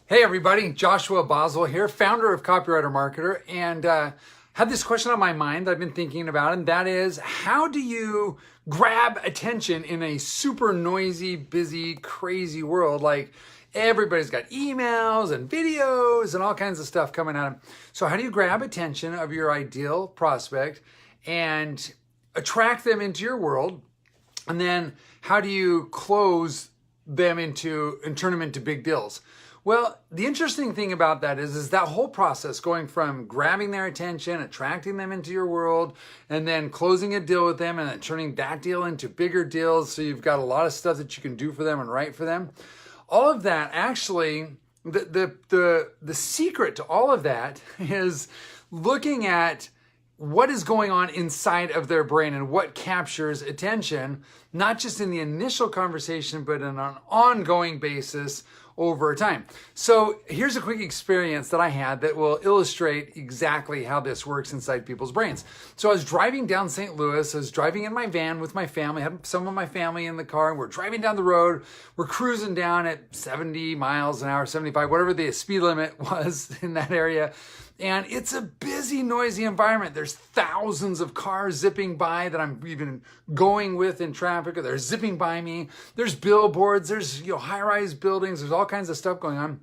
Hey everybody, Joshua Boswell here, founder of Copywriter Marketer, and had this question on my mind that I've been thinking about, and that is, how do you grab attention in a super noisy, busy, crazy world? Like everybody's got emails and videos and all kinds of stuff coming at them. So how do you grab attention of your ideal prospect and attract them into your world? And then how do you close them into and turn them into big deals? Well, the interesting thing about that is that whole process going from grabbing their attention, attracting them into your world, and then closing a deal with them and then turning that deal into bigger deals. So you've got a lot of stuff that you can do for them and write for them. All of that actually, the secret to all of that is looking at what is going on inside of their brain and what captures attention, not just in the initial conversation, but on an ongoing basis over time. So here's a quick experience that I had that will illustrate exactly how this works inside people's brains. So I was driving down St. Louis. I was driving in my van with my family. I had some of my family in the car, and we're driving down the road. We're cruising down at 70 miles an hour, 75, whatever the speed limit was in that area. And it's a busy, noisy environment. There's thousands of cars zipping by that I'm even going with in traffic, or they're zipping by me. There's billboards, there's high-rise buildings, there's all kinds of stuff going on.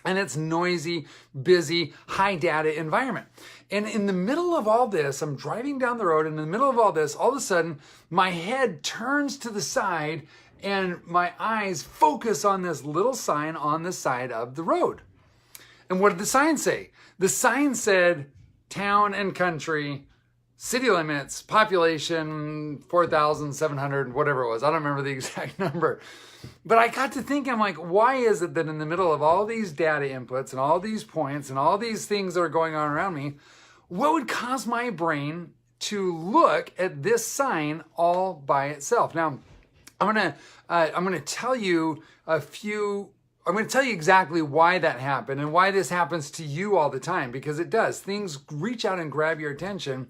And it's noisy, busy, high data environment. And in the middle of all this, I'm driving down the road, and in the middle of all this, all of a sudden, my head turns to the side and my eyes focus on this little sign on the side of the road. And what did the sign say? The sign said town and country, city limits, population 4,700, whatever it was. I don't remember the exact number. But I got to think, I'm like, why is it that in the middle of all these data inputs and all these points and all these things that are going on around me, what would cause my brain to look at this sign all by itself? Now, I'm gonna tell you I'm going to tell you exactly why that happened and why this happens to you all the time, because it does. Things reach out and grab your attention.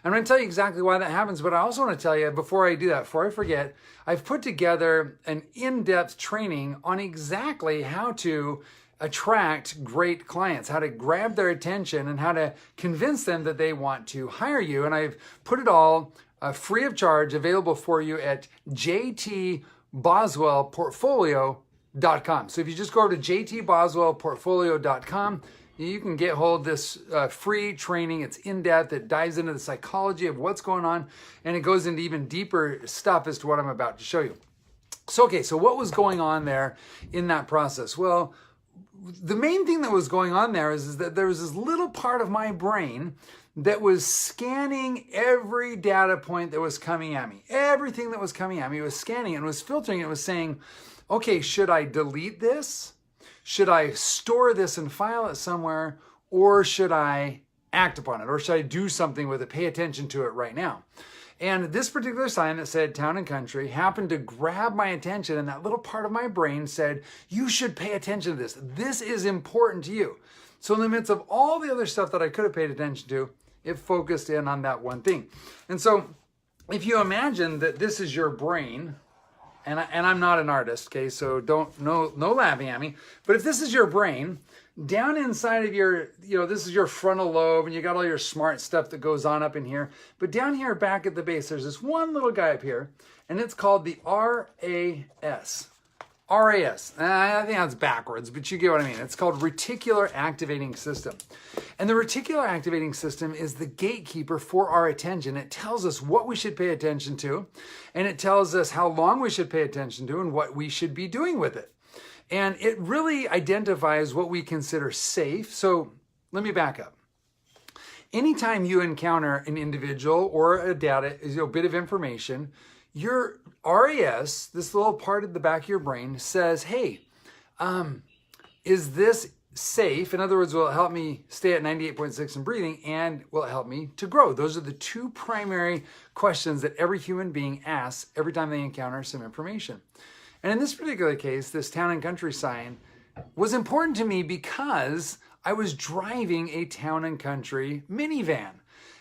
I'm going to tell you exactly why that happens, but I also want to tell you, before I do that, before I forget, I've put together an in-depth training on exactly how to attract great clients, how to grab their attention, and how to convince them that they want to hire you. And I've put it all free of charge, available for you at jtboswellportfolio.com. So if you just go over to jtboswellportfolio.com, you can get hold of this free training. It's in-depth. It dives into the psychology of what's going on, and it goes into even deeper stuff as to what I'm about to show you. So what was going on there in that process? Well, the main thing that was going on there is that there was this little part of my brain that was scanning every data point that was coming at me. Everything that was coming at me was scanning and was filtering. It was saying, okay, should I delete this? Should I store this and file it somewhere? Or should I act upon it? Or should I do something with it, pay attention to it right now? And this particular sign that said town and country happened to grab my attention, and that little part of my brain said, you should pay attention to this. This is important to you. So in the midst of all the other stuff that I could have paid attention to, it focused in on that one thing. And so if you imagine that this is your brain, and I'm not an artist, okay, so no laughing at me, but if this is your brain, down inside of your, this is your frontal lobe, and you got all your smart stuff that goes on up in here, but down here back at the base, there's this one little guy up here, and it's called the RAS. RAS. I think that's backwards, but you get what I mean. It's called Reticular Activating System. And the Reticular Activating System is the gatekeeper for our attention. It tells us what we should pay attention to, and it tells us how long we should pay attention to and what we should be doing with it. And it really identifies what we consider safe. So let me back up. Anytime you encounter an individual or a data, bit of information, your RAS, this little part at the back of your brain, says, hey, is this safe? In other words, will it help me stay at 98.6 and breathing, and will it help me to grow? Those are the two primary questions that every human being asks every time they encounter some information. And in this particular case, this town and country sign was important to me because I was driving a town and country minivan.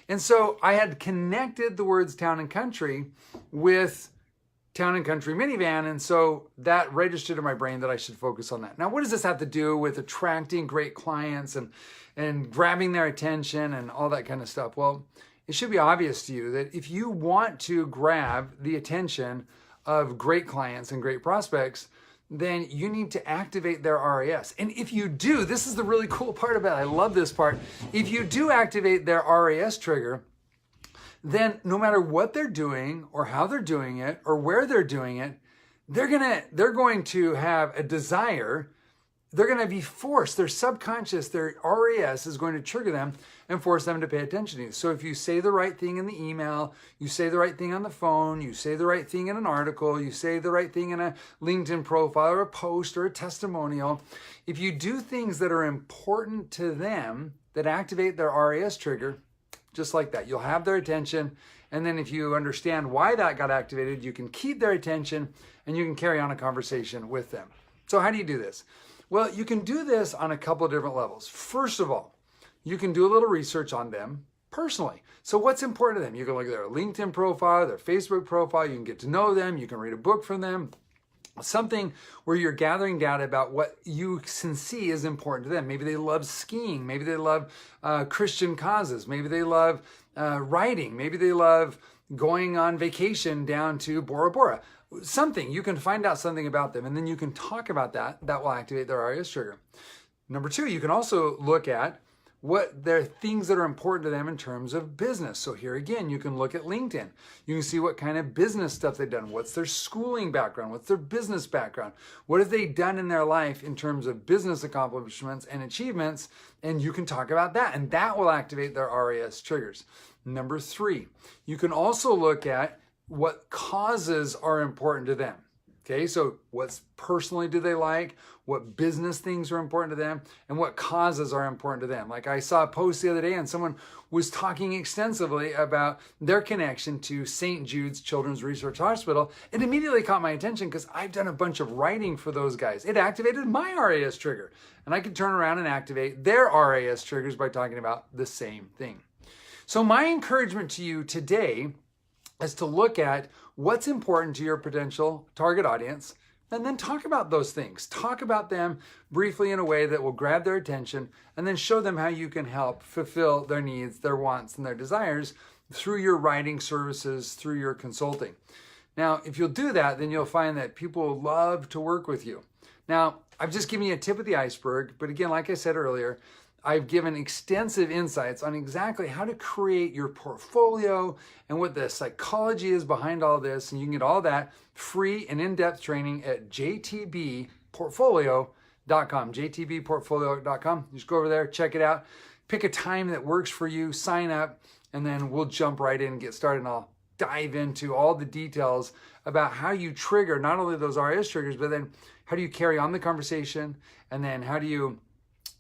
And so I had connected the words town and country with Town and Country minivan, and so that registered in my brain that I should focus on that. Now, what does this have to do with attracting great clients and grabbing their attention and all that kind of stuff? Well, it should be obvious to you that if you want to grab the attention of great clients and great prospects, then you need to activate their RAS. And if you do, this is the really cool part about it. I love this part. If you do activate their RAS trigger, then no matter what they're doing or how they're doing it or where they're doing it, they're going to have a desire. They're going to be forced. Their subconscious, their RAS is going to trigger them and force them to pay attention to you. So if you say the right thing in the email, you say the right thing on the phone, you say the right thing in an article, you say the right thing in a LinkedIn profile or a post or a testimonial, if you do things that are important to them that activate their RAS trigger, just like that, you'll have their attention. And then if you understand why that got activated, you can keep their attention and you can carry on a conversation with them. So how do you do this? Well, you can do this on a couple of different levels. First of all, you can do a little research on them personally. So what's important to them? You can look at their LinkedIn profile, their Facebook profile, you can get to know them, you can read a book from them, something where you're gathering data about what you can see is important to them. Maybe they love skiing, maybe they love Christian causes, maybe they love writing, maybe they love going on vacation down to Bora Bora. Something, you can find out something about them and then you can talk about that. That will activate their RAS trigger. Number two, you can also look at what their things that are important to them in terms of business. So here again, you can look at LinkedIn. You can see what kind of business stuff they've done. What's their schooling background? What's their business background? What have they done in their life in terms of business accomplishments and achievements? And you can talk about that, and that will activate their RAS triggers. Number three, you can also look at what causes are important to them. Okay, so what personally do they like? What business things are important to them? And what causes are important to them? Like I saw a post the other day and someone was talking extensively about their connection to St. Jude's Children's Research Hospital. It immediately caught my attention because I've done a bunch of writing for those guys. It activated my RAS trigger. And I could turn around and activate their RAS triggers by talking about the same thing. So my encouragement to you today is to look at what's important to your potential target audience and then talk about those things. Talk about them briefly in a way that will grab their attention and then show them how you can help fulfill their needs, their wants, and their desires through your writing services, through your consulting. Now, if you'll do that, then you'll find that people will love to work with you. Now, I've just given you a tip of the iceberg, but again, like I said earlier, I've given extensive insights on exactly how to create your portfolio and what the psychology is behind all this. And you can get all that free and in-depth training at jtbportfolio.com, jtbportfolio.com. Just go over there, check it out, pick a time that works for you, sign up, and then we'll jump right in and get started. And I'll dive into all the details about how you trigger not only those RAS triggers, but then how do you carry on the conversation, and then how do you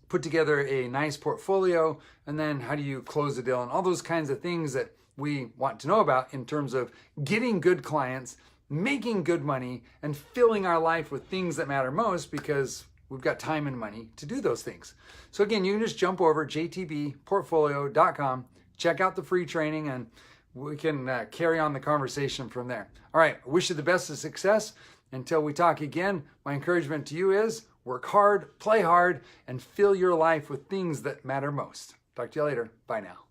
put together a nice portfolio, and then how do you close the deal, and all those kinds of things that we want to know about in terms of getting good clients, making good money, and filling our life with things that matter most because we've got time and money to do those things. So again, you can just jump over jtbportfolio.com, check out the free training, and we can carry on the conversation from there. All right, I wish you the best of success. Until we talk again, my encouragement to you is work hard, play hard, and fill your life with things that matter most. Talk to you later. Bye now.